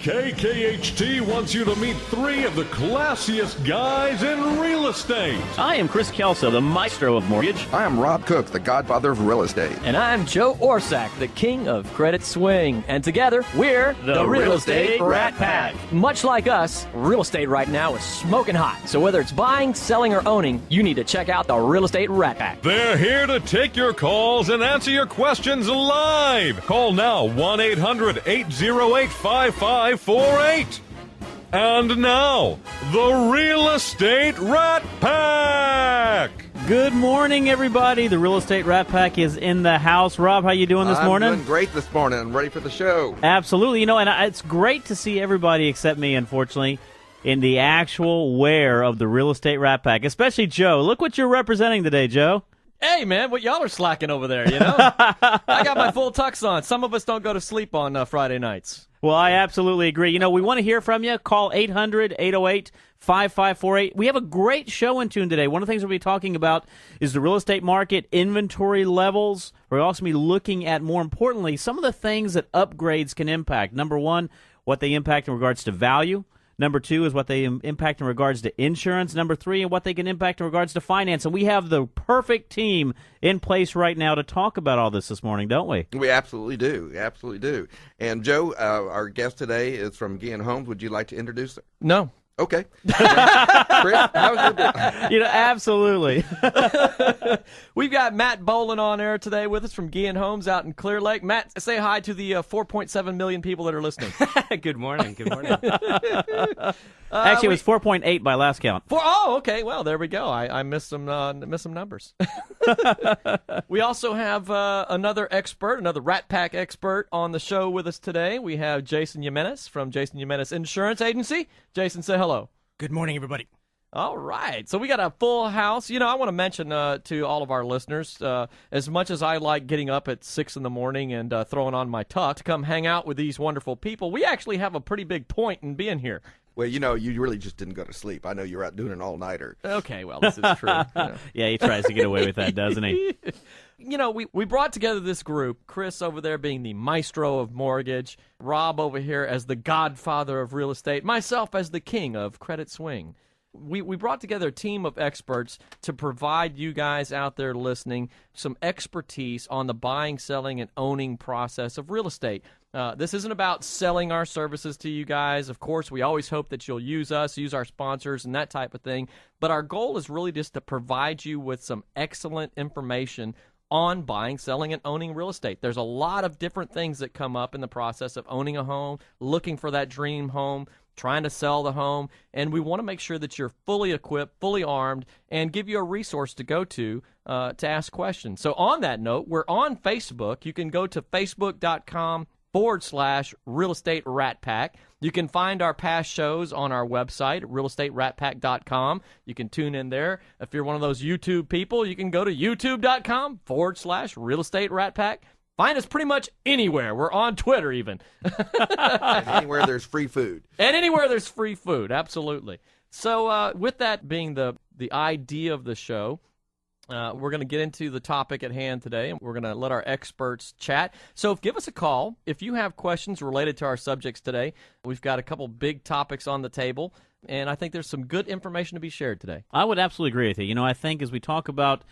KKHT wants you to meet three of the classiest guys in real estate. I am Chris Kelso, the maestro of mortgage. I am Rob Cook, the godfather of real estate. And I'm Joe Orsack, the king of credit swing. And together, we're the Real Estate Rat Pack. Much like us, real estate right now is smoking hot. So whether it's buying, selling, or owning, you need to check out the Real Estate Rat Pack. They're here to take your calls and answer your questions live. Call now, 1-800-808-5548. And now, the Real Estate Rat Pack. Good morning, everybody. The Real Estate Rat Pack is in the house. Rob, how you doing this morning? I'm doing great this morning. I'm ready for the show. Absolutely. You know, and it's great to see everybody except me, unfortunately, in the actual wear of the Real Estate Rat Pack, especially Joe. Look what you're representing today, Joe. Hey, man, what y'all are slacking over there, you know? I got my full tux on. Some of us don't go to sleep on Friday nights. Well, I absolutely agree. You know, we want to hear from you. Call 800-808-5548. We have a great show in tune today. One of the things we'll be talking about is the real estate market, inventory levels. We're also going to be looking at, more importantly, some of the things that upgrades can impact. Number one, what they impact in regards to value. Number two is what they impact in regards to insurance. Number three, and what they can impact in regards to finance. And we have the perfect team in place right now to talk about all this morning, don't we? We absolutely do. Absolutely do. And Joe, our guest today is from Gehan Homes. Would you like to introduce her? No. Okay. Chris, how's your day? You know, absolutely. We've got Matt Boland on air today with us from Gehan Homes out in Clear Lake. Matt, say hi to the 4.7 million people that are listening. Good morning. Good morning. Actually, it was 4.8 by last count. Okay. Well, there we go. I missed some numbers. We also have another expert, another Rat Pack expert on the show with us today. We have Jason Jimenez from Jason Jimenez Insurance Agency. Jason, say hello. Good morning, everybody. All right. So we got a full house. You know, I want to mention to all of our listeners, as much as I like getting up at 6 in the morning and throwing on my tux to come hang out with these wonderful people, we actually have a pretty big point in being here. Well, you know, you really just didn't go to sleep. I know you're out doing an all-nighter. Okay, well, this is true. You know. Yeah, he tries to get away with that, doesn't he? You know, we brought together this group, Chris over there being the maestro of mortgage, Rob over here as the godfather of real estate, myself as the king of credit swing. We brought together a team of experts to provide you guys out there listening some expertise on the buying, selling, and owning process of real estate. This isn't about selling our services to you guys. Of course, we always hope that you'll use us, use our sponsors, and that type of thing. But our goal is really just to provide you with some excellent information on buying, selling, and owning real estate. There's a lot of different things that come up in the process of owning a home, looking for that dream home, trying to sell the home, and we want to make sure that you're fully equipped, fully armed, and give you a resource to go to ask questions. So on that note, we're on Facebook. You can go to facebook.com/Real Estate Rat Pack. You can find our past shows on our website, realestateratpack.com. You can tune in there. If you're one of those YouTube people, you can go to youtube.com/Real Estate Rat Pack. Find us pretty much anywhere. We're on Twitter even. And anywhere there's free food. And anywhere there's free food, absolutely. So with that being the idea of the show, we're going to get into the topic at hand today, and we're going to let our experts chat. So give us a call if you have questions related to our subjects today. We've got a couple big topics on the table, and I think there's some good information to be shared today. I would absolutely agree with you. You know, I think as we talk about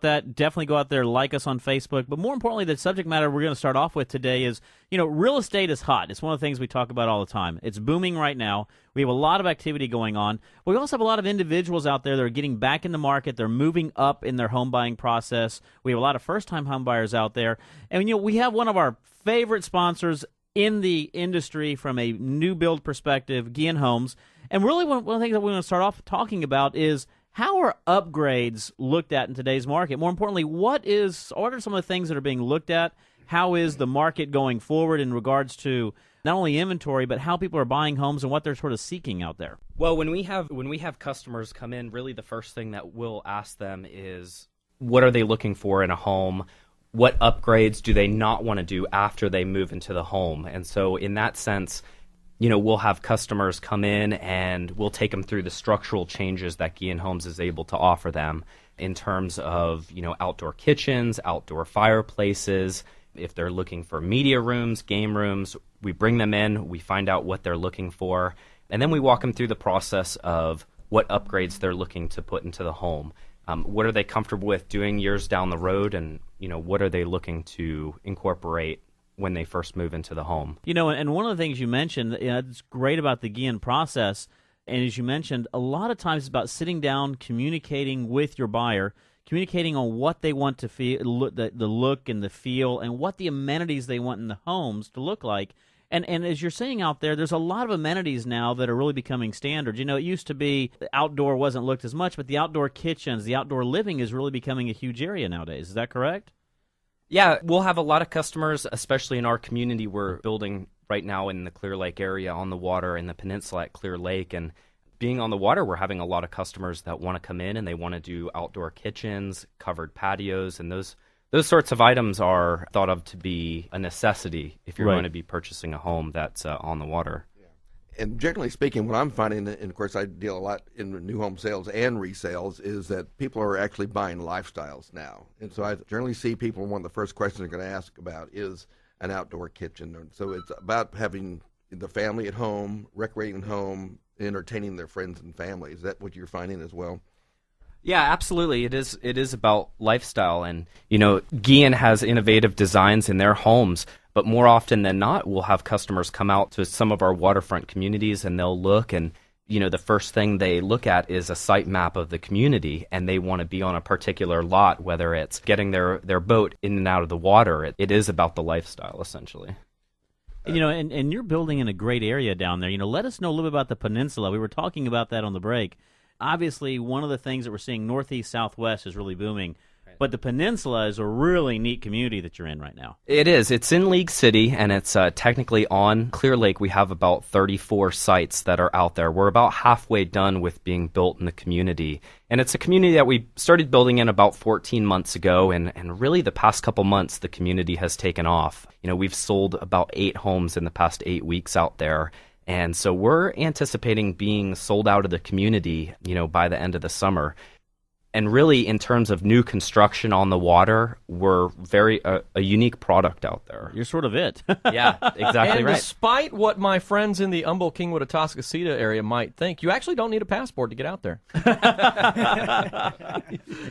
that, definitely go out there, like us on Facebook. But more importantly, the subject matter we're going to start off with today is, you know, real estate is hot. It's one of the things we talk about all the time. It's booming right now. We have a lot of activity going on. We also have a lot of individuals out there that are getting back in the market. They're moving up in their home buying process. We have a lot of first-time home buyers out there. And, you know, we have one of our favorite sponsors in the industry from a new build perspective, Gehan Homes. And really one of the things that we want to start off talking about is how are upgrades looked at in today's market? More importantly, what are some of the things that are being looked at? How is the market going forward in regards to not only inventory, but how people are buying homes and what they're sort of seeking out there? Well, when we have customers come in, really the first thing that we'll ask them is, what are they looking for in a home? What upgrades do they not want to do after they move into the home? And so in that sense, you know, we'll have customers come in and we'll take them through the structural changes that Gehan Homes is able to offer them in terms of, you know, outdoor kitchens, outdoor fireplaces. If they're looking for media rooms, game rooms, We bring them in, we find out what they're looking for, and then we walk them through the process of what upgrades they're looking to put into the home. What are they comfortable with doing years down the road, and what are they looking to incorporate when they first move into the home? And one of the things you mentioned, it's great about the Gehan process, and as you mentioned, a lot of times it's about sitting down, communicating with your buyer, communicating on what they want to feel, the look and the feel, and what the amenities they want in the homes to look like. And as you're saying out there, there's a lot of amenities now that are really becoming standard. It used to be the outdoor wasn't looked as much, but the outdoor kitchens, the outdoor living is really becoming a huge area nowadays. Is that correct? Yeah, we'll have a lot of customers, especially in our community. We're building right now in the Clear Lake area on the water in the peninsula at Clear Lake. And being on the water, we're having a lot of customers that want to come in and they want to do outdoor kitchens, covered patios, and those sorts of items are thought of to be a necessity if you're going to be purchasing a home that's on the water. Yeah. And generally speaking, what I'm finding, and of course I deal a lot in new home sales and resales, is that people are actually buying lifestyles now. And so I generally see people, one of the first questions they're going to ask about is an outdoor kitchen. And so it's about having the family at home, recreating home, entertaining their friends and family. Is that what you're finding as well? Yeah, absolutely. It is about lifestyle, and Gehan has innovative designs in their homes, but more often than not, we'll have customers come out to some of our waterfront communities and they'll look, and the first thing they look at is a site map of the community, and they want to be on a particular lot, whether it's getting their boat in and out of the water. It is about the lifestyle, essentially. And you're building in a great area down there. Let us know a little bit about the peninsula. We were talking about that on the break. Obviously, one of the things that we're seeing northeast, southwest is really booming. But the peninsula is a really neat community that you're in right now. It is. It's in League City, and it's technically on Clear Lake. We have about 34 sites that are out there. We're about halfway done with being built in the community. And it's a community that we started building in about 14 months ago, and really the past couple months, the community has taken off. We've sold about 8 homes in the past 8 weeks out there. And so we're anticipating being sold out of the community, by the end of the summer. And really, in terms of new construction on the water, we're a unique product out there. You're sort of it. Yeah, exactly and right. Despite what my friends in the Humboldt, Kingwood, Atascocita area might think, you actually don't need a passport to get out there.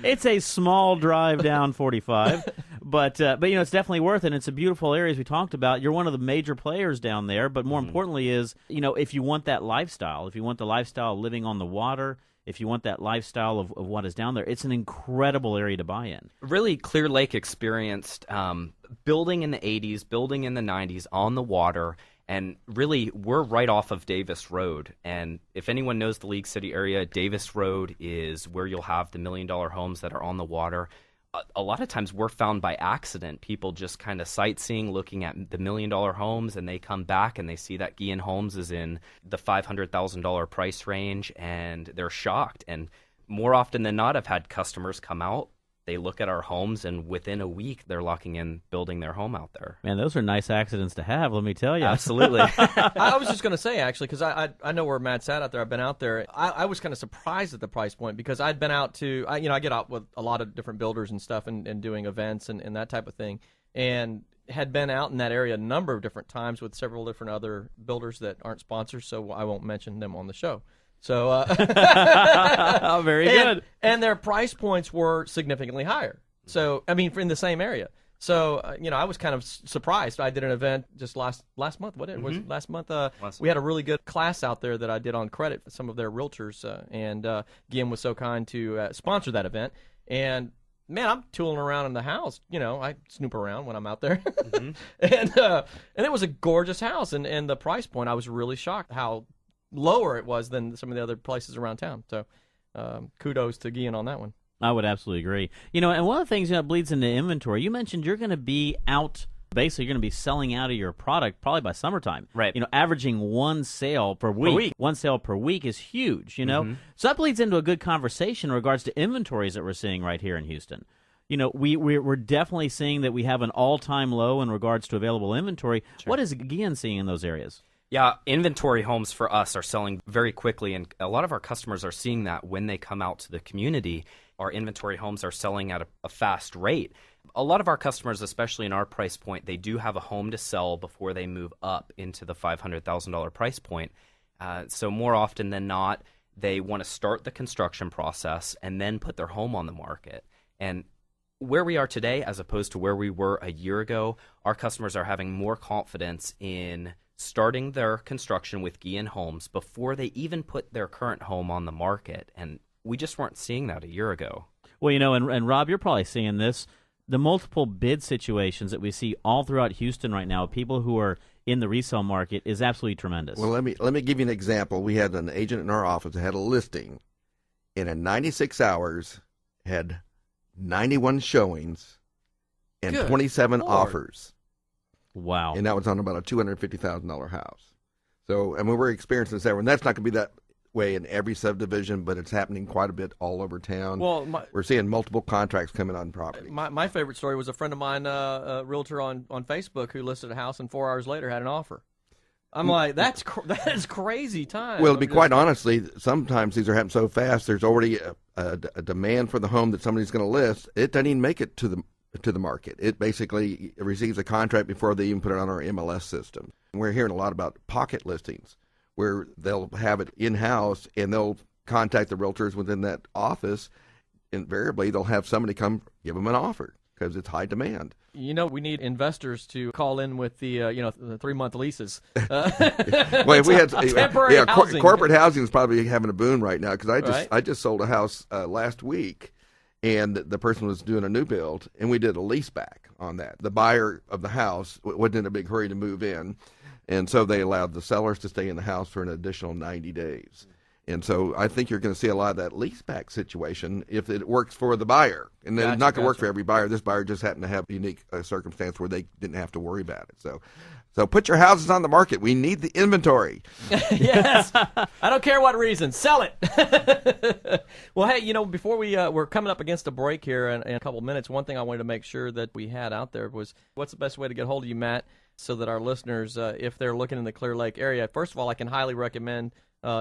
It's a small drive down 45, but it's definitely worth it. And it's a beautiful area, as we talked about. You're one of the major players down there, but more importantly is, if you want that lifestyle, if you want the lifestyle of living on the water, if you want that lifestyle of what is down there, it's an incredible area to buy in. Really, Clear Lake experienced building in the 80s, building in the 90s on the water, and really we're right off of Davis Road. And if anyone knows the League City area, Davis Road is where you'll have the $1 million homes that are on the water. A lot of times we're found by accident. People just kind of sightseeing, looking at the $1 million homes, and they come back and they see that Gehan Homes is in the $500,000 price range, and they're shocked. And more often than not, I've had customers come out, they look at our homes, and within a week, they're locking in building their home out there. Man, those are nice accidents to have, let me tell you. Absolutely. I was just going to say, actually, because I know where Matt's at out there. I've been out there. I was kind of surprised at the price point because I'd been out to, I get out with a lot of different builders and stuff and doing events and that type of thing, and had been out in that area a number of different times with several different other builders that aren't sponsors, so I won't mention them on the show. So, very good. And their price points were significantly higher. So, in the same area. So, I was kind of surprised. I did an event just last month. What it was last month. We had a really good class out there that I did on credit for some of their realtors, and Gehan was so kind to sponsor that event. And man, I'm tooling around in the house. I snoop around when I'm out there, and it was a gorgeous house. And the price point, I was really shocked how lower it was than some of the other places around town. So kudos to Gehan on that one. I would absolutely agree. And one of the things that bleeds into inventory, you mentioned you're going to be out, basically you're going to be selling out of your product probably by summertime. Right. Averaging one sale per week. One sale per week is huge, So that bleeds into a good conversation in regards to inventories that we're seeing right here in Houston. We're definitely seeing that we have an all-time low in regards to available inventory. Sure. What is Gehan seeing in those areas? Yeah, inventory homes for us are selling very quickly, and a lot of our customers are seeing that when they come out to the community. Our inventory homes are selling at a fast rate. A lot of our customers, especially in our price point, they do have a home to sell before they move up into the $500,000 price point. So more often than not, they want to start the construction process and then put their home on the market. And where we are today, as opposed to where we were a year ago, our customers are having more confidence in starting their construction with Gehan Homes before they even put their current home on the market. And we just weren't seeing that a year ago. Well, and Rob, you're probably seeing this. The multiple bid situations that we see all throughout Houston right now, people who are in the resale market, is absolutely tremendous. Well, let me give you an example. We had an agent in our office that had a listing, and in 96 hours had 91 showings and Good 27 Lord. offers. Wow. And that was on about a $250,000 house. So, I mean, we're experiencing this everywhere. And that's not going to be that way in every subdivision, but it's happening quite a bit all over town. Well, we're seeing multiple contracts coming on property. my favorite story was a friend of mine, a realtor on Facebook, who listed a house and 4 hours later had an offer. I'm like, that is crazy time. Well, to be quite honestly, sometimes these are happening so fast. There's already a demand for the home that somebody's going to list. It doesn't even make it to the market. It basically receives a contract before they even put it on our MLS system. And we're hearing a lot about pocket listings, where they'll have it in-house and they'll contact the realtors within that office. Invariably, they'll have somebody come give them an offer because it's high demand. You know, we need investors to call in with the the 3-month leases. Well, if we had temporary housing. Corporate housing is probably having a boom right now because Right. I just sold a house last week, and the person was doing a new build, and we did a lease back on that. The buyer of the house wasn't in a big hurry to move in, and so they allowed the sellers to stay in the house for an additional 90 days. And so I think you're going to see a lot of that leaseback situation if it works for the buyer. And it's not going to work for every buyer. This buyer just happened to have a unique circumstance where they didn't have to worry about it. So put your houses on the market. We need the inventory. Yes. I don't care what reason. Sell it. Well, hey, before we're coming up against a break here in a couple minutes, one thing I wanted to make sure that we had out there was, what's the best way to get hold of you, Matt, so that our listeners, if they're looking in the Clear Lake area, first of all, I can highly recommend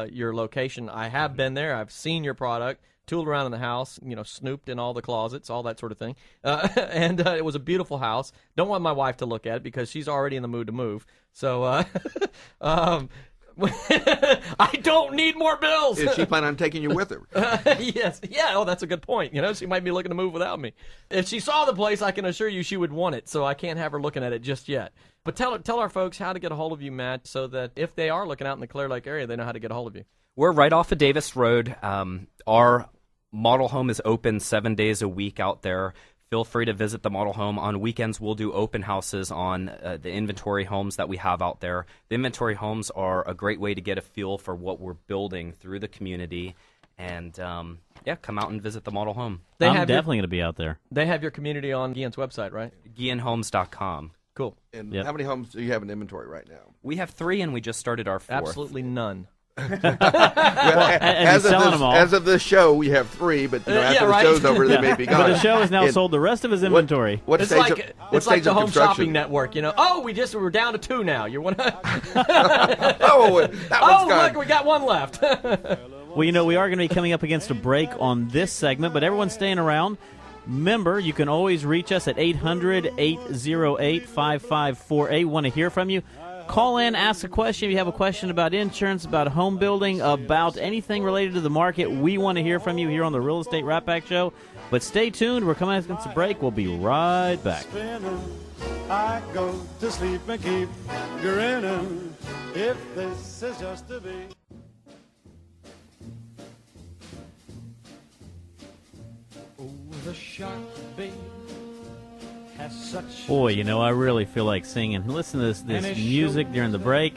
your location. I have been there. I've seen your product, tooled around in the house, snooped in all the closets, all that sort of thing. And it was a beautiful house. Don't want my wife to look at it because she's already in the mood to move. So I don't need more bills. Is she planning on taking you with her? Yes. Yeah. Oh, that's a good point. She might be looking to move without me. If she saw the place, I can assure you she would want it. So I can't have her looking at it just yet. But tell our folks how to get a hold of you, Matt, so that if they are looking out in the Clear Lake area, they know how to get a hold of you. We're right off of Davis Road. Our model home is open 7 days a week out there. Feel free to visit the model home. On weekends, we'll do open houses on the inventory homes that we have out there. The inventory homes are a great way to get a feel for what we're building through the community. And, come out and visit the model home. I'm definitely going to be out there. They have your community on Gehan's website, right? GehanHomes.com. Cool. And how many homes do you have in inventory right now? We have 3, and we just started our 4th. Absolutely none. As of this show, we have 3, but after the show's over, they may be gone. But the show has now sold the rest of his inventory. It's like the Home Shopping Network, Oh, we're down to 2 now. You want to? That one's gone. Look, we got 1 left. Well, we are going to be coming up against a break on this segment, but everyone's staying around. Remember, you can always reach us at 800-808-5548. We want to hear from you. Call in, ask a question. If you have a question about insurance, about home building, about anything related to the market, we want to hear from you here on the Real Estate Rat Pack Show. But stay tuned. We're coming against a break. We'll be right back. I go to sleep and keep grinning if this is just to be. The shark, babe, has such. Boy, I really feel like singing. Listen to this music during the break.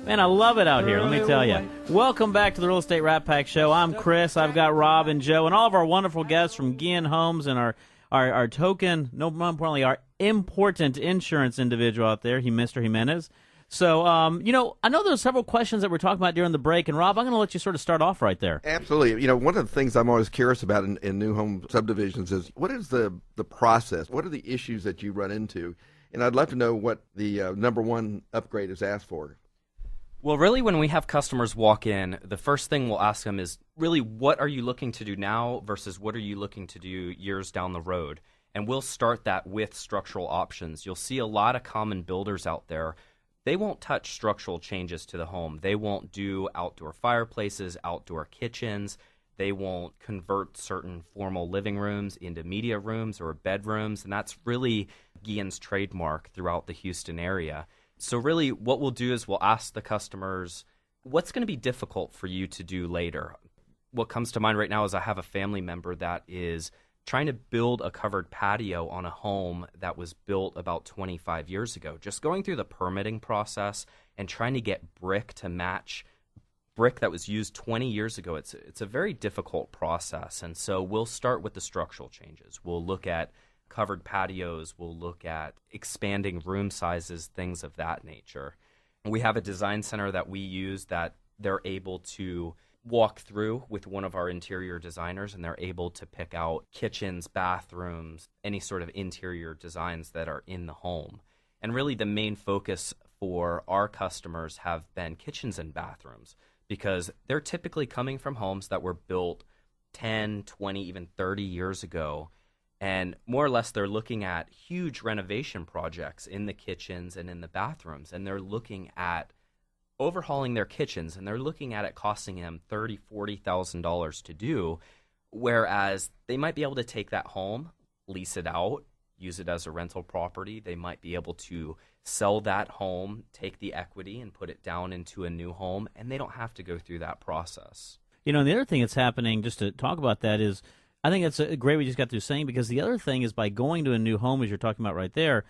Man, I love it out here, let me tell you. Welcome back to the Real Estate Rat Pack Show. I'm Chris. I've got Rob and Joe and all of our wonderful guests from Gehan Homes and our token, no more importantly, our important insurance individual out there, Mr. Jimenez. So, I know there's several questions that we're talking about during the break, and Rob, I'm going to let you sort of start off right there. Absolutely. One of the things I'm always curious about in new home subdivisions is what is the process? What are the issues that you run into? And I'd love to know what the number one upgrade is asked for. Well, really, when we have customers walk in, the first thing we'll ask them is, really, what are you looking to do now versus what are you looking to do years down the road? And we'll start that with structural options. You'll see a lot of common builders out there. They won't touch structural changes to the home. They won't do outdoor fireplaces, outdoor kitchens. They won't convert certain formal living rooms into media rooms or bedrooms. And that's really Gehan's trademark throughout the Houston area. So really what we'll do is we'll ask the customers, what's going to be difficult for you to do later? What comes to mind right now is I have a family member that is trying to build a covered patio on a home that was built about 25 years ago. Just going through the permitting process and trying to get brick to match brick that was used 20 years ago. It's a very difficult process. And so we'll start with the structural changes. We'll look at covered patios. We'll look at expanding room sizes, things of that nature. We have a design center that we use that they're able to walk through with one of our interior designers, and they're able to pick out kitchens, bathrooms, any sort of interior designs that are in the home. And really the main focus for our customers have been kitchens and bathrooms, because they're typically coming from homes that were built 10, 20, even 30 years ago. And more or less they're looking at huge renovation projects in the kitchens and in the bathrooms, and they're looking at overhauling their kitchens, and they're looking at it costing them $30,000, $40,000 to do, whereas they might be able to take that home, lease it out, use it as a rental property. They might be able to sell that home, take the equity, and put it down into a new home, and they don't have to go through that process. You know, and the other thing that's happening, just to talk about that, is I think it's great we just got through saying, because the other thing is by going to a new home, as you're talking about right there,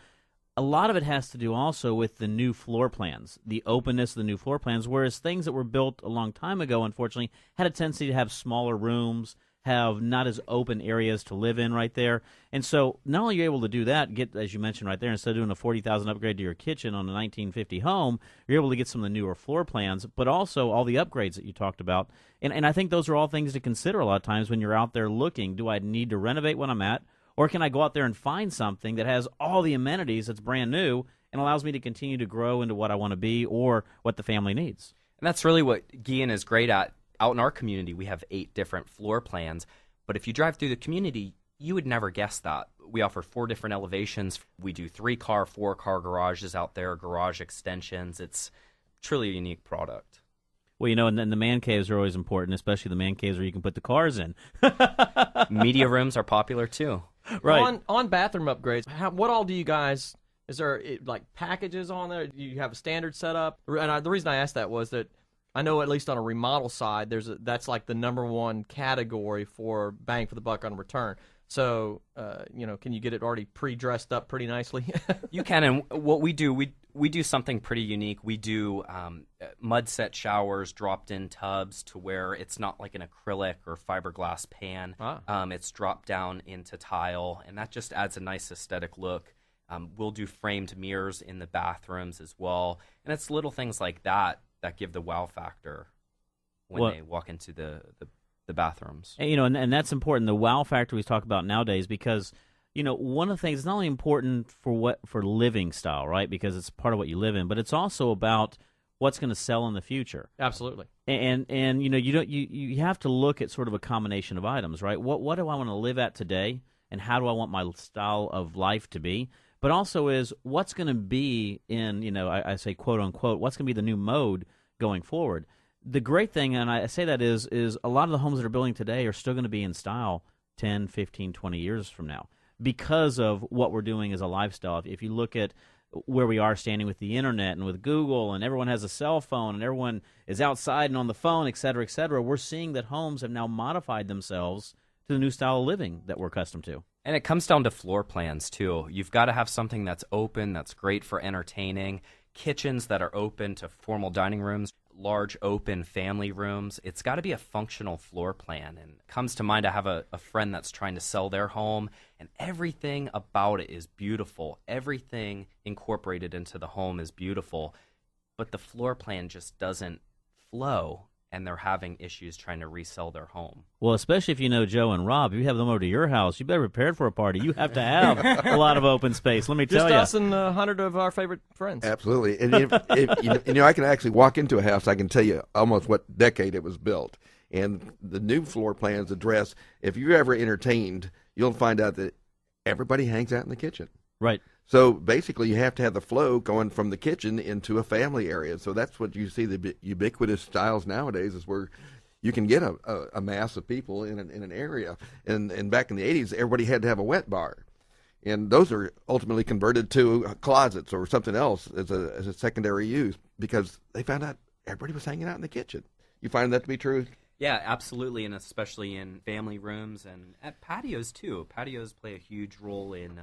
a lot of it has to do also with the new floor plans, the openness of the new floor plans, whereas things that were built a long time ago, unfortunately, had a tendency to have smaller rooms, have not as open areas to live in right there. And so not only are you able to do that, get, as you mentioned right there, instead of doing a $40,000 upgrade to your kitchen on a 1950 home, you're able to get some of the newer floor plans, but also all the upgrades that you talked about. And I think those are all things to consider a lot of times when you're out there looking. Do I need to renovate what I'm at? Or can I go out there and find something that has all the amenities that's brand new and allows me to continue to grow into what I want to be or what the family needs? And that's really what Gehan is great at. Out in our community, we have 8 different floor plans. But if you drive through the community, you would never guess that. We offer 4 different elevations. We do 3-car, 4-car garages out there, garage extensions. It's truly a unique product. Well, you know, and then the man caves are always important, especially the man caves where you can put the cars in. Media rooms are popular too. Right. On bathroom upgrades, what all do you guys, is there like packages on there? Do you have a standard setup? And the reason I asked that was that I know at least on a remodel side, that's like the #1 category for bang for the buck on return. So, can you get it already pre-dressed up pretty nicely? You can, and what we do, we do something pretty unique. We do mud set showers, dropped-in tubs to where it's not like an acrylic or fiberglass pan. It's dropped down into tile, and that just adds a nice aesthetic look. We'll do framed mirrors in the bathrooms as well, and it's little things like that give the wow factor when they walk into the bathrooms. And, and that's important, the wow factor we talk about nowadays, because one of the things, it's not only important for living style, right? Because it's part of what you live in, but it's also about what's going to sell in the future. Absolutely. And you have to look at sort of a combination of items, right? What do I want to live at today, and how do I want my style of life to be? But also is what's going to be in, I say quote unquote, what's going to be the new mode going forward. The great thing, and I say that is a lot of the homes that are building today are still going to be in style 10, 15, 20 years from now because of what we're doing as a lifestyle. If you look at where we are standing with the internet and with Google, and everyone has a cell phone and everyone is outside and on the phone, et cetera, we're seeing that homes have now modified themselves to the new style of living that we're accustomed to. And it comes down to floor plans, too. You've got to have something that's open, that's great for entertaining, kitchens that are open to formal dining rooms, large open family rooms. It's got to be a functional floor plan. And it comes to mind, I have a friend that's trying to sell their home, and everything about it is beautiful. Everything incorporated into the home is beautiful, but the floor plan just doesn't flow, and they're having issues trying to resell their home. Well, especially if you know Joe and Rob, if you have them over to your house, you better be prepared for a party. You have to have a lot of open space, let me tell you. Just us and 100 of our favorite friends. Absolutely. And if I can actually walk into a house, I can tell you almost what decade it was built. And the new floor plans address, if you're ever entertained, you'll find out that everybody hangs out in the kitchen. Right. So basically, you have to have the flow going from the kitchen into a family area. So that's what you see the ubiquitous styles nowadays, is where you can get a mass of people in an area. And back in the 80s, everybody had to have a wet bar. And those are ultimately converted to closets or something else as a secondary use, because they found out everybody was hanging out in the kitchen. You find that to be true? Yeah, absolutely, and especially in family rooms and at patios, too. Patios play a huge role in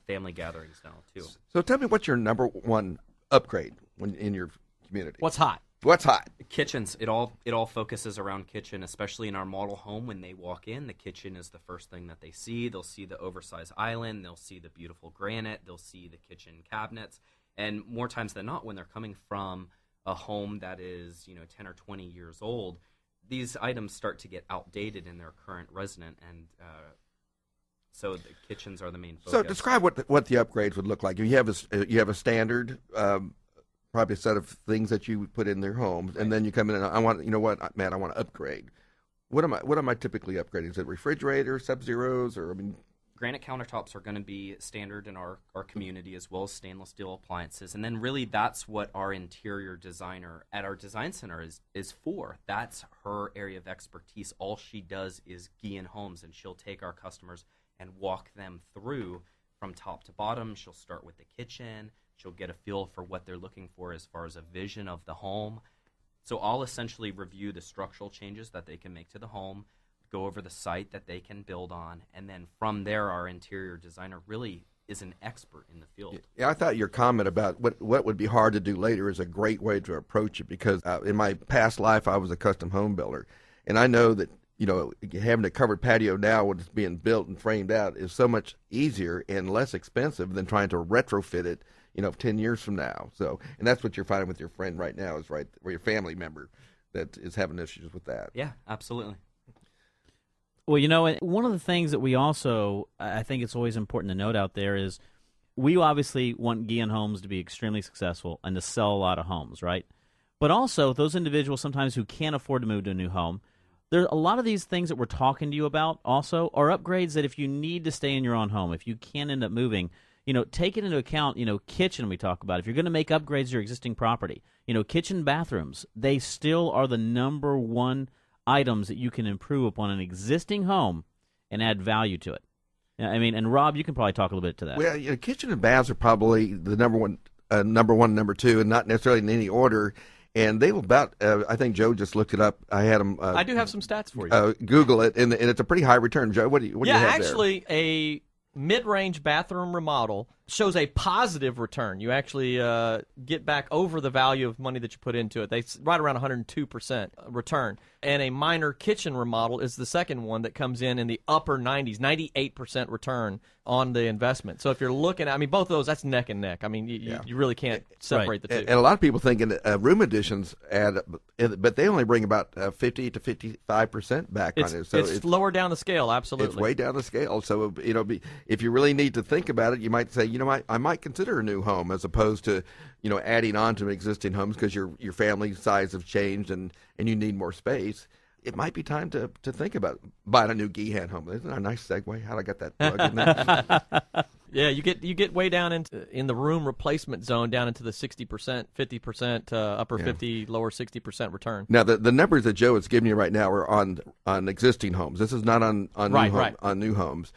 family gatherings now, too. So tell me, what's your number one upgrade in your community? What's hot? What's hot? Kitchens. It all focuses around kitchen, especially in our model home. When they walk in, the kitchen is the first thing that they see. They'll see the oversized island. They'll see the beautiful granite. They'll see the kitchen cabinets. And more times than not, when they're coming from a home that is 10 or 20 years old, these items start to get outdated in their current resident, and so the kitchens are the main focus. So describe what the upgrades would look like. You have a standard, probably a set of things that you put in their homes, and then you come in and I want Matt, I want to upgrade. What am I typically upgrading? Is it refrigerators, Sub-Zeros, or Granite countertops are going to be standard in our community, as well as stainless steel appliances. And then really that's what our interior designer at our design center is for. That's her area of expertise. All she does is Gehan homes, and she'll take our customers and walk them through from top to bottom. She'll start with the kitchen. She'll get a feel for what they're looking for as far as a vision of the home. So I'll essentially review the structural changes that they can make to the home, go over the site that they can build on, and then from there our interior designer really is an expert in the field. Yeah, I thought your comment about what would be hard to do later is a great way to approach it, because in my past life I was a custom home builder, and I know that having a covered patio now when it's being built and framed out is so much easier and less expensive than trying to retrofit it 10 years from now. So, and that's what you're finding with your friend right now, is right, or your family member that is having issues with that. Yeah, absolutely. Well, one of the things that we also, I think it's always important to note out there is we obviously want Gehan Homes to be extremely successful and to sell a lot of homes, right? But also, those individuals sometimes who can't afford to move to a new home, there are a lot of these things that we're talking to you about also are upgrades that if you need to stay in your own home, if you can end up moving, take it into account, kitchen we talk about. If you're going to make upgrades to your existing property, kitchen, bathrooms, they still are the number one items that you can improve upon an existing home and add value to it. I mean, and Rob, you can probably talk a little bit to that. Well, kitchen and baths are probably the number one, number two, and not necessarily in any order. And they will about, I think Joe just looked it up. I had them. I do have some stats for you. Google it, and it's a pretty high return. Joe, what do you have there? Yeah, actually, a mid-range bathroom remodel shows a positive return. You actually get back over the value of money that you put into it. They right around 102% return. And a minor kitchen remodel is the second one that comes in the upper 90s, 98% return on the investment. So if you're looking at, both of those, that's neck and neck. You really can't separate the two. And a lot of people thinking room additions add up, but they only bring about 50 to 55% back on it. So it's lower down the scale, absolutely. It's way down the scale. So if you really need to think about it, you might say, I might consider a new home, as opposed to adding on to existing homes because your family size have changed and you need more space. It might be time to think about buying a new Gehan home. Isn't that a nice segue? How'd I get that plug in there? Yeah, you get way down in the room replacement zone, down into the 60%, 50%, upper 50, lower 60% return. Now the numbers that Joe is giving you right now are on existing homes. This is not on new homes.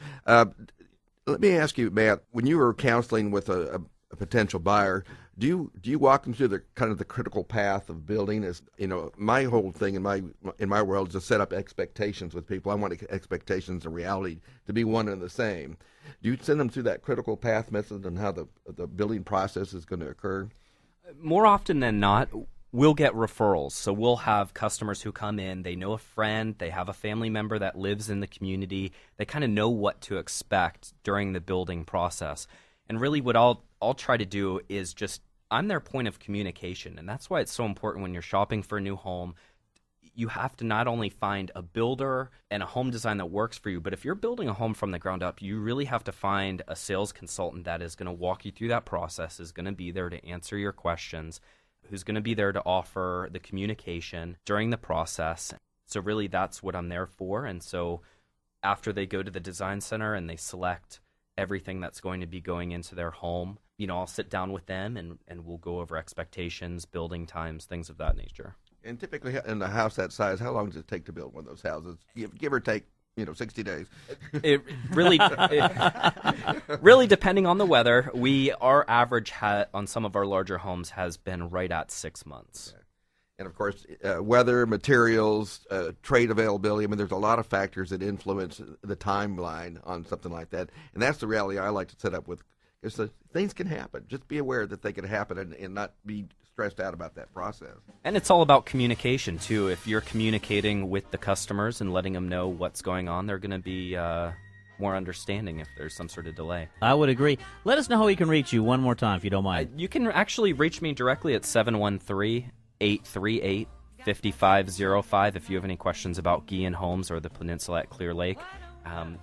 Let me ask you, Matt, when you were counseling with a potential buyer, do you walk them through the kind of the critical path of building? As my whole thing in my world is to set up expectations with people. I want expectations and reality to be one and the same. Do you send them through that critical path method and how the building process is going to occur? More often than not, we'll get referrals. So we'll have customers who come in, they know a friend, they have a family member that lives in the community, they kind of know what to expect during the building process. And really what I'll try to do is just, I'm their point of communication. And that's why it's so important when you're shopping for a new home. You have to not only find a builder and a home design that works for you, but if you're building a home from the ground up, you really have to find a sales consultant that is going to walk you through that process, is going to be there to answer your questions, who's going to be there to offer the communication during the process. So really that's what I'm there for. And so after they go to the design center and they select everything that's going to be going into their home. I'll sit down with them and we'll go over expectations, building times, things of that nature. And typically in a house that size, how long does it take to build one of those houses? Give or take, 60 days. It really, really depending on the weather. Our average on some of our larger homes has been right at 6 months. Okay. And of course, weather, materials, trade availability. I mean, there's a lot of factors that influence the timeline on something like that. And that's the reality I like to set up with. Is that things can happen. Just be aware that they can happen and not be stressed out about that process. And it's all about communication, too. If you're communicating with the customers and letting them know what's going on, they're going to be more understanding if there's some sort of delay. I would agree. Let us know how we can reach you one more time, if you don't mind. You can actually reach me directly at 713-838-5505 if you have any questions about Gehan Homes or the Peninsula at Clear Lake.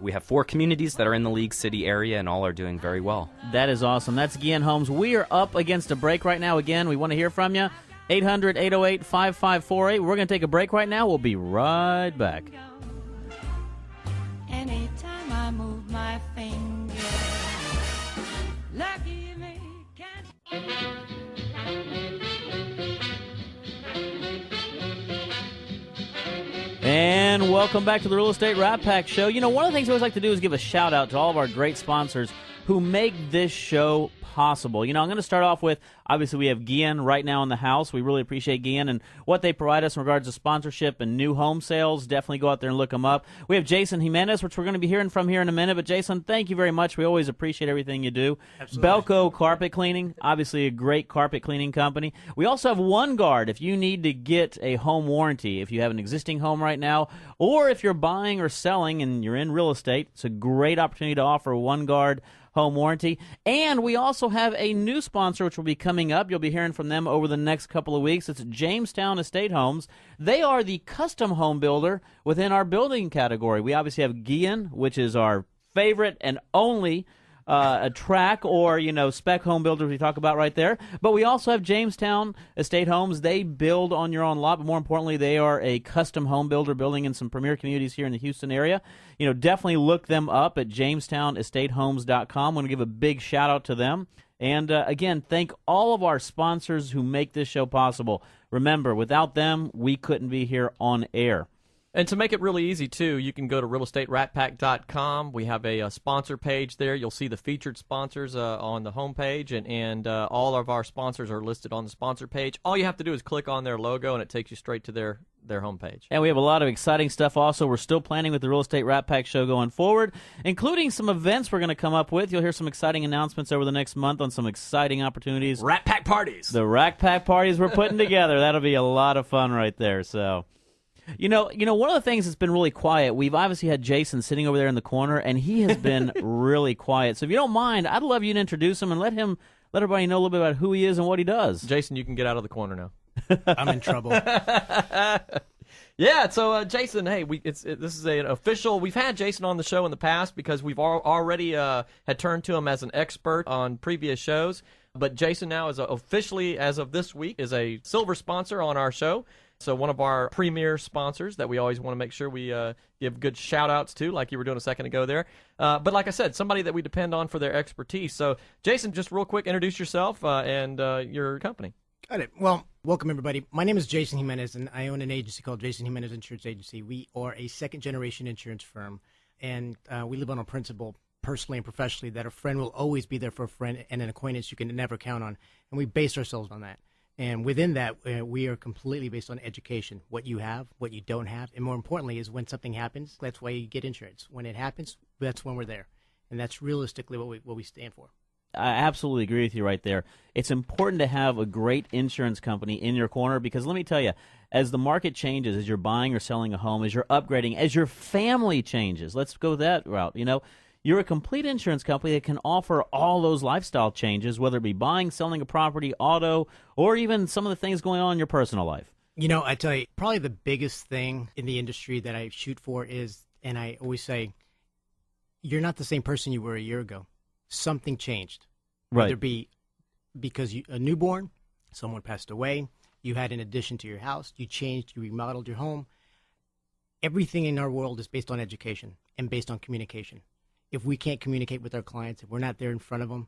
We have 4 communities that are in the League City area, and all are doing very well. That is awesome. That's Gehan Homes. We are up against a break right now. Again, we want to hear from you. 800-808-5548. We're going to take a break right now. We'll be right back. Anytime I move my finger, lucky me, And welcome back to the Real Estate Rat Pack Show. One of the things we always like to do is give a shout out to all of our great sponsors who make this show possible. I'm going to start off with, obviously, we have Gehan right now in the house. We really appreciate Gehan and what they provide us in regards to sponsorship and new home sales. Definitely go out there and look them up. We have Jason Jimenez, which we're going to be hearing from here in a minute. But, Jason, thank you very much. We always appreciate everything you do. Absolutely. Belco Carpet Cleaning, obviously a great carpet cleaning company. We also have OneGuard if you need to get a home warranty. If you have an existing home right now, or if you're buying or selling and you're in real estate, it's a great opportunity to offer OneGuard home warranty. And we also have a new sponsor which will be coming up. You'll be hearing from them over the next couple of weeks. It's Jamestown Estate Homes. They are the custom home builder within our building category. We obviously have Gehan, which is our favorite and only a track or, spec home builders we talk about right there. But we also have Jamestown Estate Homes. They build on your own lot, but more importantly, they are a custom home builder building in some premier communities here in the Houston area. Definitely look them up at JamestownEstateHomes.com. I want to give a big shout out to them. And again, thank all of our sponsors who make this show possible. Remember, without them, we couldn't be here on air. And to make it really easy, too, you can go to realestateratpack.com. We have a sponsor page there. You'll see the featured sponsors on the homepage, and all of our sponsors are listed on the sponsor page. All you have to do is click on their logo, and it takes you straight to their homepage. And we have a lot of exciting stuff also. We're still planning with the Real Estate Rat Pack Show going forward, including some events we're going to come up with. You'll hear some exciting announcements over the next month on some exciting opportunities. Rat Pack parties. The Rat Pack parties we're putting together. That'll be a lot of fun right there, so... one of the things that's been really quiet, we've obviously had Jason sitting over there in the corner, and he has been really quiet. So if you don't mind, I'd love you to introduce him and let everybody know a little bit about who he is and what he does. Jason, you can get out of the corner now. I'm in trouble. Yeah, so Jason, hey, this is an official. We've had Jason on the show in the past because we've already had turned to him as an expert on previous shows. But Jason now is officially, as of this week, is a silver sponsor on our show. So one of our premier sponsors that we always want to make sure we give good shout-outs to, like you were doing a second ago there. But like I said, somebody that we depend on for their expertise. So, Jason, just real quick, introduce yourself and your company. Got it. Well, welcome, everybody. My name is Jason Jimenez, and I own an agency called Jason Jimenez Insurance Agency. We are a second-generation insurance firm, and we live on a principle, personally and professionally, that a friend will always be there for a friend and an acquaintance you can never count on, and we base ourselves on that. And within that, we are completely based on education, what you have, what you don't have, and more importantly is when something happens, that's why you get insurance. When it happens, that's when we're there. And that's realistically what we stand for. I absolutely agree with you right there. It's important to have a great insurance company in your corner because let me tell you, as the market changes, as you're buying or selling a home, as you're upgrading, as your family changes, let's go that route, you're a complete insurance company that can offer all those lifestyle changes, whether it be buying, selling a property, auto, or even some of the things going on in your personal life. I tell you, probably the biggest thing in the industry that I shoot for is, and I always say, you're not the same person you were a year ago. Something changed. Right. Whether it be because a newborn, someone passed away, you had an addition to your house, you changed, you remodeled your home. Everything in our world is based on education and based on communication. if we can't communicate with our clients, if we're not there in front of them,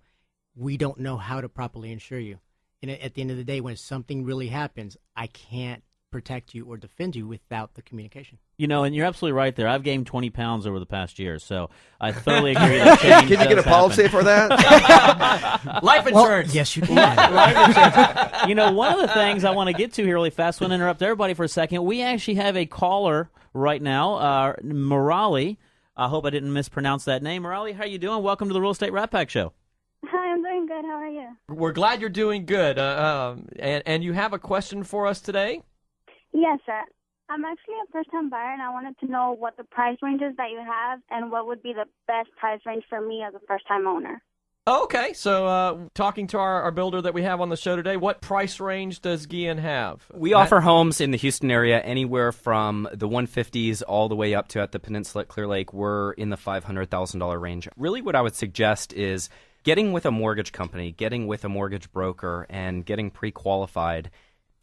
we don't know how to properly insure you. And at the end of the day, when something really happens, I can't protect you or defend you without the communication. You know, and you're absolutely right there. I've gained 20 pounds over the past year, so I thoroughly agree that change Can you get a policy for that? Life insurance. Well, yes, you can. You know, one of the things I want to get to here really fast, I want to interrupt everybody for a second. We actually have a caller right now, Morali. I hope I didn't mispronounce that name. Morali, how you doing? Welcome to the Real Estate Rat Pack Show. Hi, I'm doing good. How are you? We're glad you're doing good. And you have a question for us today? Yes, sir. I'm actually a first-time buyer, and I wanted to know what the price ranges that you have and what would be the best price range for me as a first-time owner. Okay, so talking to our builder that we have on the show today, what price range does Gehan have? We offer homes in the Houston area anywhere from the 150s all the way up to, at the Peninsula at Clear Lake, we're in the $500,000 range. Really what I would suggest is getting with a mortgage company, getting with a mortgage broker, and getting pre-qualified.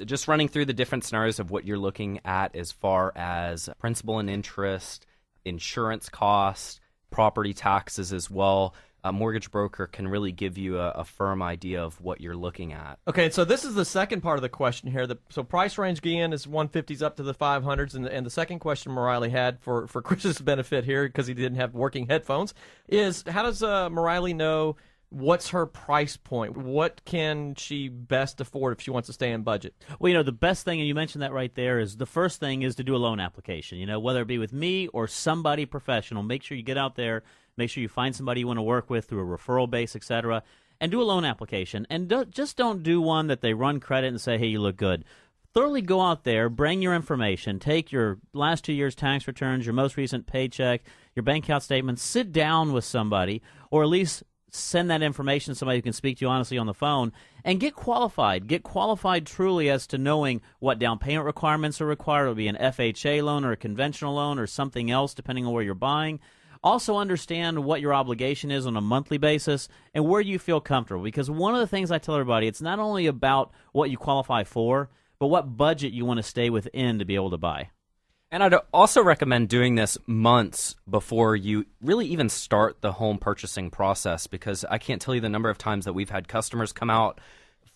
Just running through the different scenarios of what you're looking at as far as principal and interest, insurance costs, property taxes as well. A mortgage broker can really give you a firm idea of what you're looking at. Okay, so this is the second part of the question here. So price range, Gehan, is 150s up to the 500s. And the second question Morali had for Chris's benefit here, because he didn't have working headphones, is how does Morali know what's her price point? What can she best afford if she wants to stay in budget? Well, you know, the best thing, and you mentioned that right there, is the first thing is to do a loan application. You know, whether it be with me or somebody professional, make sure you get out there, make sure you find somebody you want to work with through a referral base, etc., and do a loan application. And just don't do one that they run credit and say, hey, you look good. Thoroughly go out there, bring your information, take your last 2 years' tax returns, your most recent paycheck, your bank account statements, sit down with somebody, or at least send that information to somebody who can speak to you honestly on the phone, and get qualified. Get qualified truly as to knowing what down payment requirements are required. It'll be an FHA loan or a conventional loan or something else depending on where you're buying. Also understand what your obligation is on a monthly basis and where you feel comfortable, because one of the things I tell everybody, it's not only about what you qualify for, but what budget you want to stay within to be able to buy. And I'd also recommend doing this months before you really even start the home purchasing process, because I can't tell you the number of times that we've had customers come out,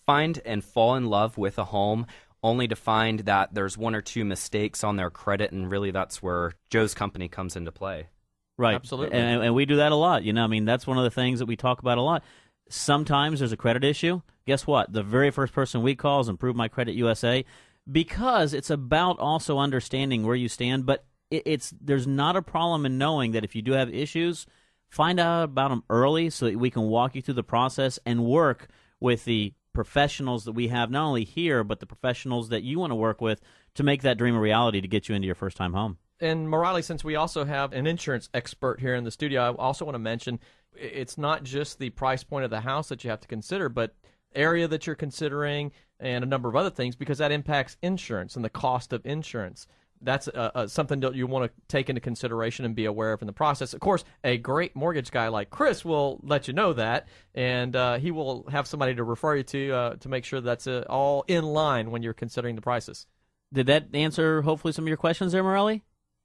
find and fall in love with a home, only to find that there's one or two mistakes on their credit, and really that's where Joe's company comes into play. Right. Absolutely. And we do that a lot. You know, I mean, that's one of the things that we talk about a lot. Sometimes there's a credit issue. Guess what? The very first person we call is Improve My Credit USA, because it's about also understanding where you stand. But there's not a problem in knowing that if you do have issues, find out about them early so that we can walk you through the process and work with the professionals that we have, not only here, but the professionals that you want to work with to make that dream a reality to get you into your first-time home. And Morali, since we also have an insurance expert here in the studio, I also want to mention it's not just the price point of the house that you have to consider, but area that you're considering and a number of other things, because that impacts insurance and the cost of insurance. That's something that you want to take into consideration and be aware of in the process. Of course, a great mortgage guy like Chris will let you know that, and he will have somebody to refer you to make sure that's all in line when you're considering the prices. Did that answer, hopefully, some of your questions there, Morali?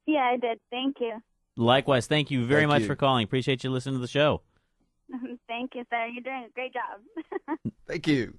Yeah, I did. Thank you. Likewise. Thank you very much you for calling. Appreciate you listening to the show. Thank you, sir. You're doing a great job. Thank you.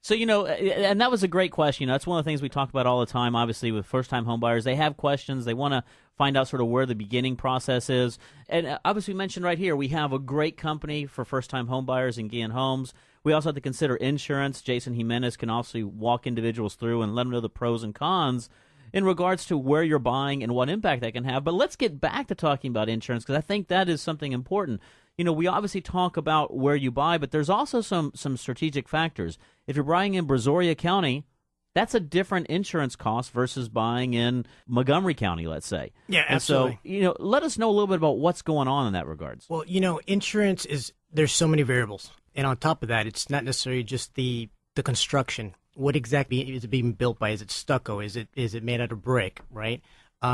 So, you know, and that was a great question. You know, that's one of the things we talk about all the time, obviously, with first-time home buyers. They have questions. They want to find out sort of where the beginning process is. And obviously, we mentioned right here, we have a great company for first-time home buyers in Gehan Homes. We also have to consider insurance. Jason Jimenez can also walk individuals through and let them know the pros and cons in regards to where you're buying and what impact that can have. But let's get back to talking about insurance, because I think that is something important. You know, we obviously talk about where you buy, but there's also some strategic factors. If you're buying in Brazoria County, that's a different insurance cost versus buying in Montgomery County, let's say. Yeah, absolutely. And so, you know, let us know a little bit about what's going on in that regards. Well, you know, insurance there's so many variables. And on top of that, it's not necessarily just the construction. What exactly is it being built by? Is it stucco? Is it made out of brick, right?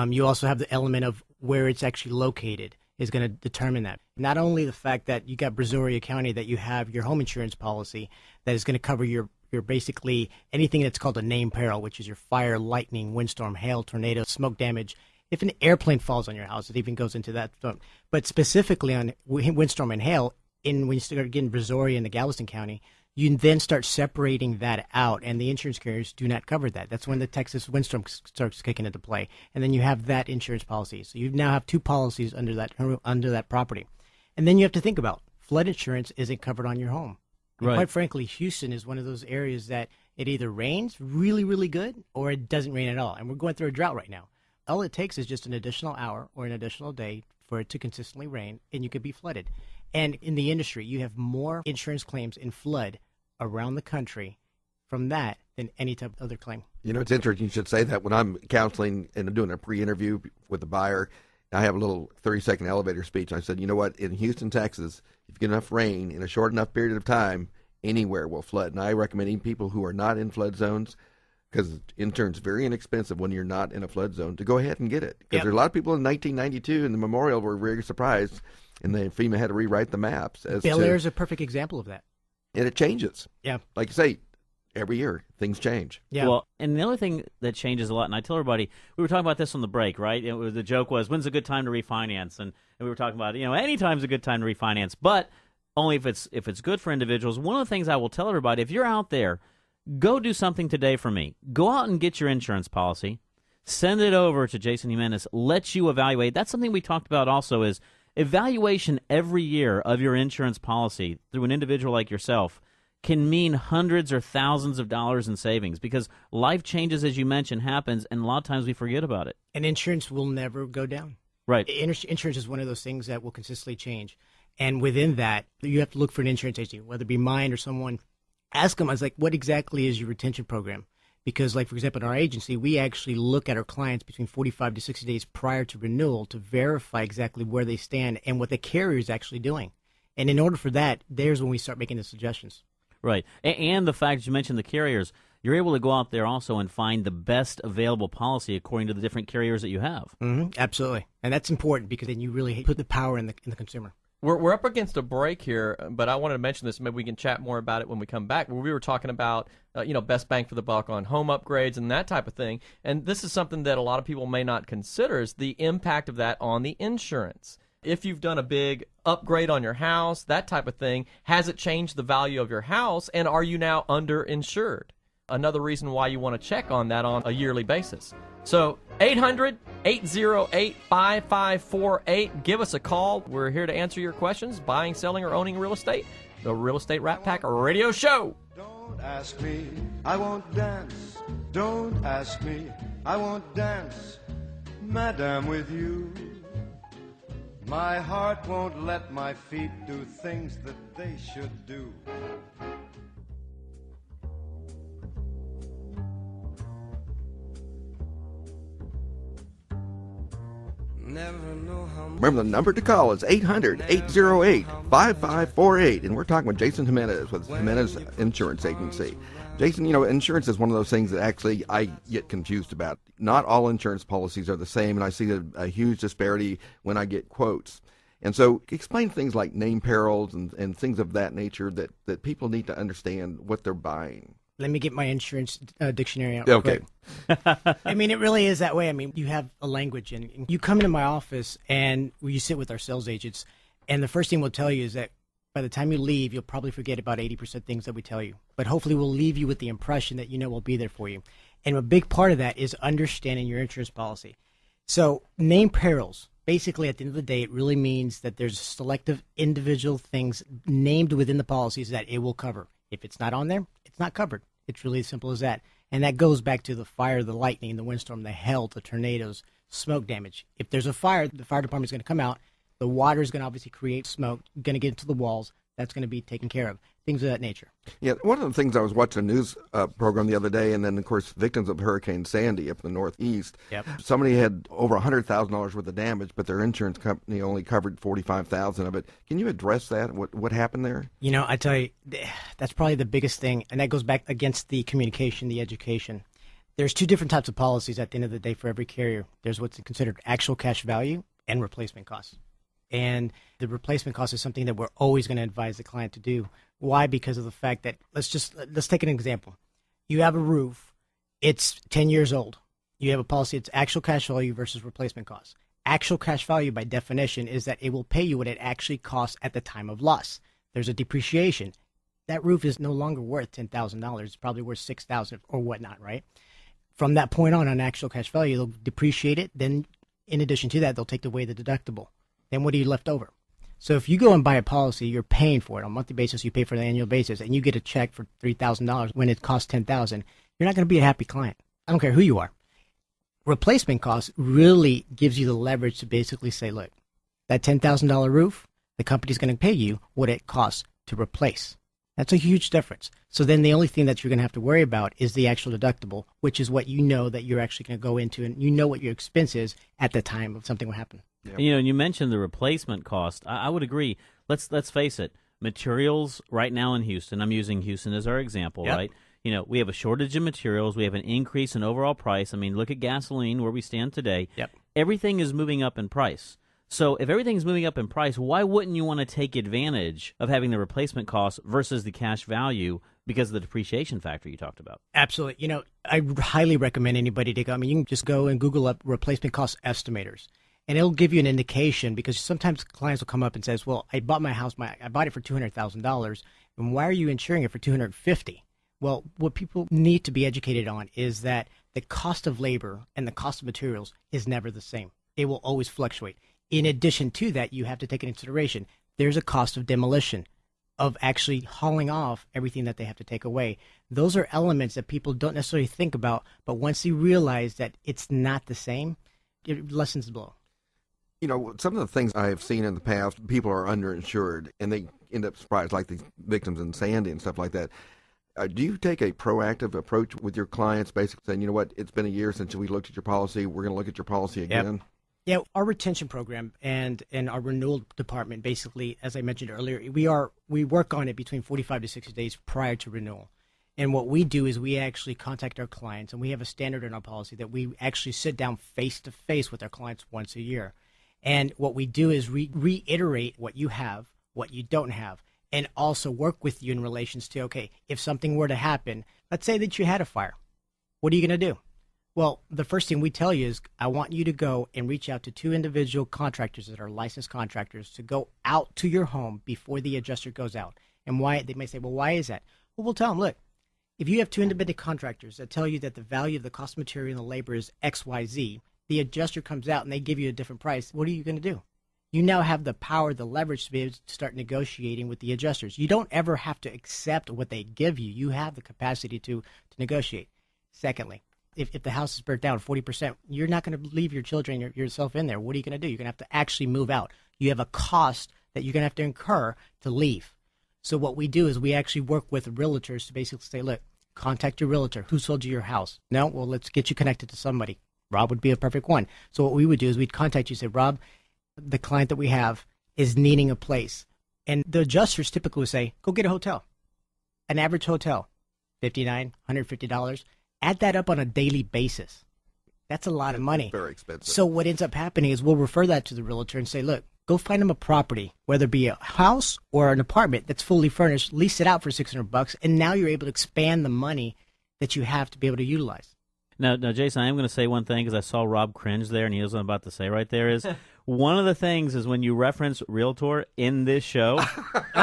You also have the element of where it's actually located is going to determine that. Not only the fact that you got Brazoria County, that you have your home insurance policy that is going to cover your basically anything that's called a named peril, which is your fire, lightning, windstorm, hail, tornado, smoke damage, If an airplane falls on your house, it even goes into that. But specifically on windstorm and hail, when you start getting Brazoria into Galveston County, you then start separating that out, and the insurance carriers do not cover that. That's when the Texas windstorm starts kicking into play, and then you have that insurance policy. So you now have two policies under that property. And then you have to think about flood insurance isn't covered on your home. And quite frankly, Houston is one of those areas that it either rains really, really good or it doesn't rain at all. And we're going through a drought right now. All it takes is just an additional hour or an additional day for it to consistently rain, and you could be flooded. And in the industry, you have more insurance claims in flood around the country from that than any type of other claim. You know, it's interesting you should say that. When I'm counseling and doing a pre-interview with the buyer, I have a little 30-second elevator speech. I said, you know what, in Houston, Texas, if you get enough rain in a short enough period of time, anywhere will flood. And I recommend even people who are not in flood zones, because insurance is very inexpensive when you're not in a flood zone, to go ahead and get it. Because there's a lot of people in 1992 in the memorial were very surprised, and then FEMA had to rewrite the maps. Bel Air is a perfect example of that. And it changes. Yeah. Like you say, every year things change. Yeah. Well, and the other thing that changes a lot, and I tell everybody, we were talking about this on the break, right? The joke was, when's a good time to refinance? And we were talking about, any time's a good time to refinance, but only if it's good for individuals. One of the things I will tell everybody, if you're out there, go do something today for me. Go out and get your insurance policy. Send it over to Jason Jimenez. Let you evaluate. That's something we talked about also, is evaluation every year of your insurance policy through an individual like yourself can mean hundreds or thousands of dollars in savings, because life changes, as you mentioned, happens, and a lot of times we forget about it. And insurance will never go down. Right. Insurance is one of those things that will consistently change. And within that, you have to look for an insurance agency, whether it be mine or someone. Ask them, I was like, what exactly is your retention program? Because, like, for example, in our agency, we actually look at our clients between 45 to 60 days prior to renewal to verify exactly where they stand and what the carrier is actually doing. And in order for that, there's when we start making the suggestions. Right. And the fact that you mentioned the carriers, you're able to go out there also and find the best available policy according to the different carriers that you have. Mm-hmm. Absolutely. And that's important, because then you really put the power in the consumer. We're up against a break here, but I wanted to mention this. Maybe we can chat more about it when we come back. We were talking about, best bang for the buck on home upgrades and that type of thing. And this is something that a lot of people may not consider, is the impact of that on the insurance. If you've done a big upgrade on your house, that type of thing, has it changed the value of your house, and are you now underinsured? Another reason why you want to check on that on a yearly basis. So 800-808-5548. Give us a call. We're here to answer your questions, buying, selling, or owning real estate. The Real Estate Rat Pack Radio Show. Don't ask me, I won't dance. Don't ask me, I won't dance, Madame, with you. My heart won't let my feet do things that they should do. Remember, the number to call is 800-808-5548. And we're talking with Jason Jimenez with Jimenez Insurance Agency. Jason, insurance is one of those things that actually I get confused about. Not all insurance policies are the same, and I see a huge disparity when I get quotes. And so explain things like name perils and things of that nature that people need to understand what they're buying. Let me get my insurance dictionary out. Okay. I mean, it really is that way. I mean, you have a language, and you come into my office, and you sit with our sales agents, and the first thing we'll tell you is that by the time you leave, you'll probably forget about 80% things that we tell you. But hopefully we'll leave you with the impression that we'll be there for you. And a big part of that is understanding your insurance policy. So name perils, basically at the end of the day, it really means that there's selective individual things named within the policies that it will cover. If it's not on there, it's not covered. It's really as simple as that. And that goes back to the fire, the lightning, the windstorm, the hail, the tornadoes, smoke damage. If there's a fire, the fire department is going to come out. The water is going to obviously create smoke, going to get into the walls. That's going to be taken care of. Things of that nature. Yeah, one of the things I was watching a news program the other day, and then, of course, victims of Hurricane Sandy up in the Northeast. Yep. Somebody had over $100,000 worth of damage, but their insurance company only covered $45,000 of it. Can you address that? What happened there? I tell you, that's probably the biggest thing, and that goes back against the communication, the education. There's two different types of policies at the end of the day for every carrier. There's what's considered actual cash value and replacement costs. And the replacement cost is something that we're always going to advise the client to do. Why? Because of the fact that, let's take an example. You have a roof, it's 10 years old. You have a policy, it's actual cash value versus replacement cost. Actual cash value, by definition, is that it will pay you what it actually costs at the time of loss. There's a depreciation. That roof is no longer worth $10,000. It's probably worth $6,000 or whatnot, right? From that point on actual cash value, they'll depreciate it. Then, in addition to that, they'll take away the deductible. Then what are you left over? So if you go and buy a policy, you're paying for it on a monthly basis. You pay for it on an annual basis, and you get a check for $3,000 when it costs $10,000. You're not going to be a happy client. I don't care who you are. Replacement cost really gives you the leverage to basically say, look, that $10,000 roof, the company's going to pay you what it costs to replace. That's a huge difference. So then the only thing that you're going to have to worry about is the actual deductible, which is what you know that you're actually going to go into, and you know what your expense is at the time of something will happen. Yep. You know, and you mentioned the replacement cost. I would agree. Let's face it. Materials right now in Houston, I'm using Houston as our example, Yep. right? You know, we have a shortage of materials. We have an increase in overall price. I mean, look at gasoline where we stand today. Yep. Everything is moving up in price. So if everything's moving up in price, why wouldn't you want to take advantage of having the replacement cost versus the cash value because of the depreciation factor you talked about? Absolutely. You know, I highly recommend anybody to go. I mean, you can just go and Google up replacement cost estimators, and it'll give you an indication, because sometimes clients will come up and says, well, I bought my house, I bought it for $200,000, and why are you insuring it for $250,000? Well, what people need to be educated on is that the cost of labor and the cost of materials is never the same. It will always fluctuate. In addition to that, you have to take into consideration there's a cost of demolition, of actually hauling off everything that they have to take away. Those are elements that people don't necessarily think about, but once they realize that it's not the same, it lessens the blow. You know, some of the things I have seen in the past, people are underinsured, and they end up surprised, like the victims in Sandy and stuff like that. Do you take a proactive approach with your clients, basically saying, you know what, it's been a year since we looked at your policy, we're going to look at your policy again? Yep. Yeah, our retention program and our renewal department, basically, as I mentioned earlier, we work on it between 45 to 60 days prior to renewal. And what we do is we actually contact our clients, and we have a standard in our policy that we actually sit down face-to-face with our clients once a year. And what we do is reiterate what you have, what you don't have, and also work with you in relations to, okay, if something were to happen, let's say that you had a fire, what are you going to do? Well, the first thing we tell you is I want you to go and reach out to 2 individual contractors that are licensed contractors to go out to your home before the adjuster goes out. And why? They may say, well, why is that? Well, we'll tell them, look, if you have 2 independent contractors that tell you that the value of the cost of material and the labor is XYZ, the adjuster comes out and they give you a different price, what are you going to do? You now have the power, the leverage to be able to start negotiating with the adjusters. You don't ever have to accept what they give you. You have the capacity to negotiate. Secondly, if the house is burnt down 40%, you're not going to leave your children yourself in there. What are you going to do? You're going to have to actually move out. You have a cost that you're going to have to incur to leave. So what we do is we actually work with realtors to basically say, look, contact your realtor. Who sold you your house? No? Well, let's get you connected to somebody. Rob would be a perfect one. So what we would do is we'd contact you and say, Rob, the client that we have is needing a place. And the adjusters typically would say, go get a hotel. An average hotel, $59, $150. Add that up on a daily basis. That's a lot of money. Very expensive. So what ends up happening is we'll refer that to the realtor and say, look, go find them a property, whether it be a house or an apartment that's fully furnished, lease it out for $600, and now you're able to expand the money that you have to be able to utilize. Now, Jason, I am going to say one thing because I saw Rob cringe there, and he knows what I'm about to say right there is one of the things is when you reference realtor in this show,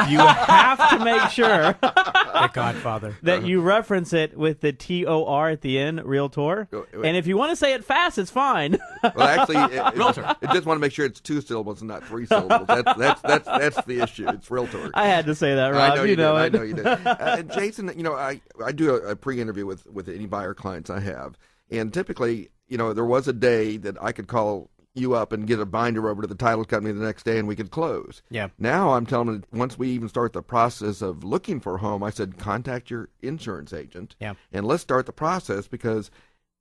you have to make sure The Godfather. that you reference it with the T-O-R at the end, realtor. And if you want to say it fast, it's fine. Well, actually, it just want to make sure it's 2 syllables and not 3 syllables. That's the issue. It's realtor. I had to say that, Rob. I know you did. know I it. know you did. And Jason, you know, I do a pre-interview with any buyer clients I have, and typically, you know, there was a day that I could call you up and get a binder over to the title company the next day, and we could close. Yeah. Now I'm telling them once we even start the process of looking for a home, I said contact your insurance agent. Yeah. And let's start the process because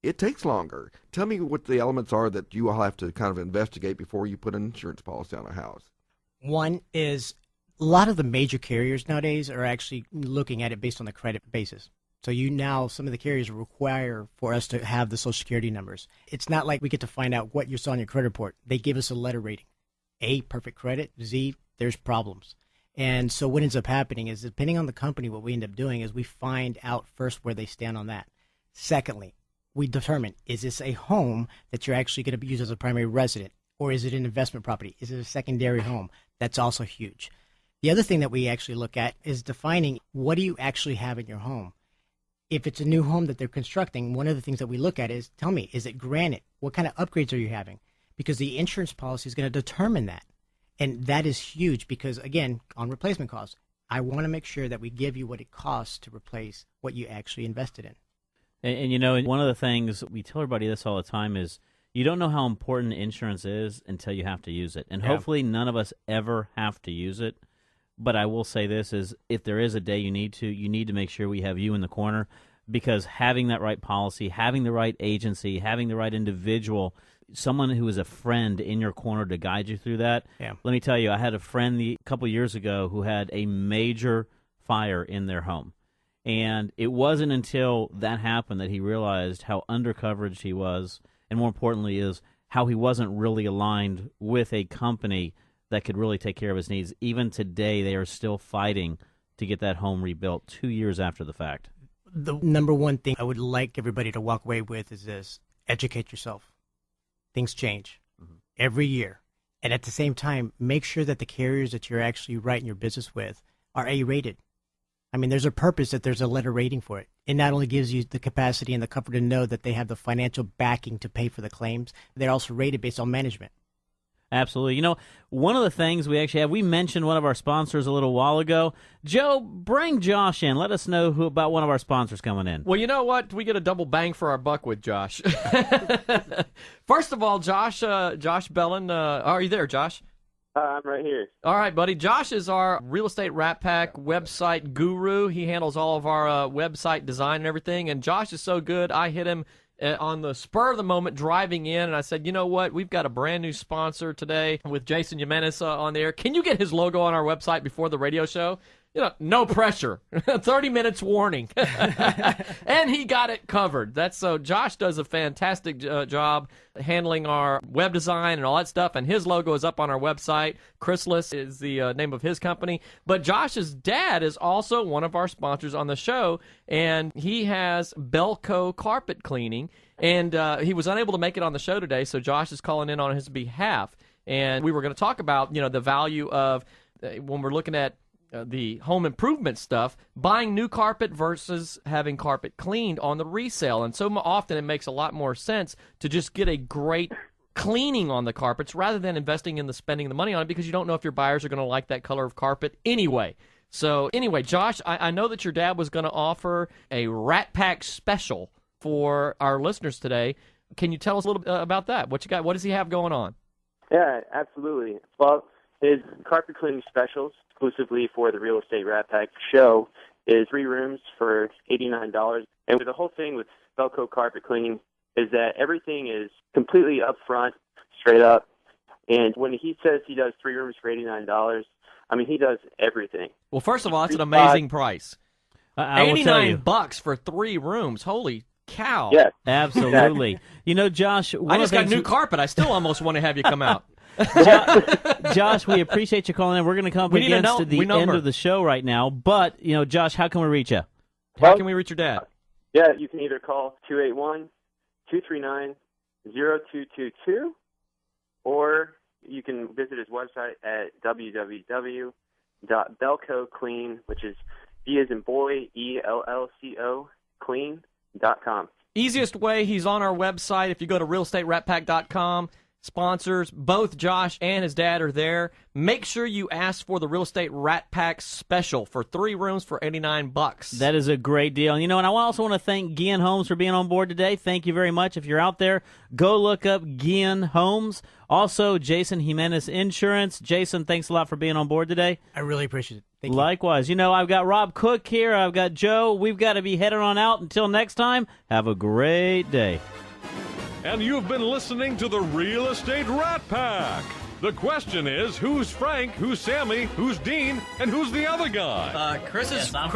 it takes longer. Tell me what the elements are that you all have to kind of investigate before you put an insurance policy on a house. One is a lot of the major carriers nowadays are actually looking at it based on the credit basis. So some of the carriers require for us to have the Social Security numbers. It's not like we get to find out what you saw on your credit report. They give us a letter rating. A, perfect credit. Z, there's problems. And so what ends up happening is, depending on the company, what we end up doing is we find out first where they stand on that. Secondly, we determine, is this a home that you're actually going to use as a primary resident, or is it an investment property? Is it a secondary home? That's also huge. The other thing that we actually look at is defining, what do you actually have in your home? If it's a new home that they're constructing, one of the things that we look at is, tell me, is it granite? What kind of upgrades are you having? Because the insurance policy is going to determine that. And that is huge because, again, on replacement costs, I want to make sure that we give you what it costs to replace what you actually invested in. And one of the things we tell everybody this all the time is, you don't know how important insurance is until you have to use it. And hopefully none of us ever have to use it. But I will say this is, if there is a day you need to make sure we have you in the corner, because having that right policy, having the right agency, having the right individual, someone who is a friend in your corner to guide you through that. Yeah. Let me tell you, I had a friend a couple years ago who had a major fire in their home. And it wasn't until that happened that he realized how undercoveraged he was, and more importantly is how he wasn't really aligned with a company that could really take care of his needs. Even today, they are still fighting to get that home rebuilt 2 years after the fact. The number one thing I would like everybody to walk away with is this: educate yourself. Things change every year. And at the same time, make sure that the carriers that you're actually writing your business with are A-rated. I mean, there's a purpose that there's a letter rating for it. It not only gives you the capacity and the comfort to know that they have the financial backing to pay for the claims, they're also rated based on management. Absolutely. One of the things we actually have, we mentioned one of our sponsors a little while ago. Joe, bring Josh in. Let us know about one of our sponsors coming in. Well, you know what? We get a double bang for our buck with Josh. First of all, Josh Boland, are you there, Josh? I'm right here. All right, buddy. Josh is our Real Estate Rat Pack website guru. He handles all of our website design and everything. And Josh is so good, I hit him on the spur of the moment driving in, and I said, you know what? We've got a brand new sponsor today with Jason Jimenez on the air. Can you get his logo on our website before the radio show? No pressure. 30 minutes warning. And he got it covered. So Josh does a fantastic job handling our web design and all that stuff, and his logo is up on our website. Chrysalis is the name of his company. But Josh's dad is also one of our sponsors on the show, and he has Belco Carpet Cleaning, and he was unable to make it on the show today, so Josh is calling in on his behalf. And we were going to talk about, the value of when we're looking at the home improvement stuff, buying new carpet versus having carpet cleaned on the resale. And so often it makes a lot more sense to just get a great cleaning on the carpets rather than investing in spending the money on it, because you don't know if your buyers are going to like that color of carpet anyway. So anyway, Josh, I know that your dad was going to offer a Rat Pack special for our listeners today. Can you tell us a little bit about that? What you got? What does he have going on? Yeah, absolutely. Well, his carpet cleaning specials exclusively for the Real Estate Rat Pack show is 3 rooms for $89. And the whole thing with Belco Carpet Cleaning is that everything is completely upfront, straight up. And when he says he does 3 rooms for $89, I mean, he does everything. Well, first of all, that's an amazing price. $89 for 3 rooms. Holy cow. Yes. Absolutely. Josh, I just got new carpet. I still almost want to have you come out. Josh, we appreciate you calling in. We're going to come up against the end of the show right now. But, Josh, how can we reach you? How can we reach your dad? Yeah, you can either call 281-239-0222, or you can visit his website at www.belcoclean, which is B as in boy, ELLCO, clean.com. Easiest way, he's on our website. If you go to realestateratpack.com, sponsors, both Josh and his dad are there. Make sure you ask for the Real Estate Rat Pack special for 3 rooms for $89. That is a great deal. And I also want to thank Gehan Homes for being on board today. Thank you very much. If you're out there, go look up Gehan Homes. Also, Jason Jimenez Insurance. Jason, thanks a lot for being on board today. I really appreciate it. Thank you. Likewise. I've got Rob Cook here. I've got Joe. We've got to be heading on out. Until next time, have a great day. And you've been listening to the Real Estate Rat Pack. The question is, who's Frank, who's Sammy, who's Dean, and who's the other guy? Chris is Frank,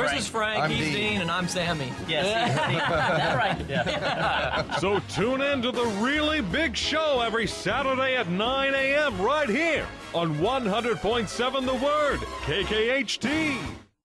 I'm he's Dean. and I'm Sammy. Yes, that's right. Yeah. So tune in to the really big show every Saturday at 9 a.m. right here on 100.7 The Word, KKHT.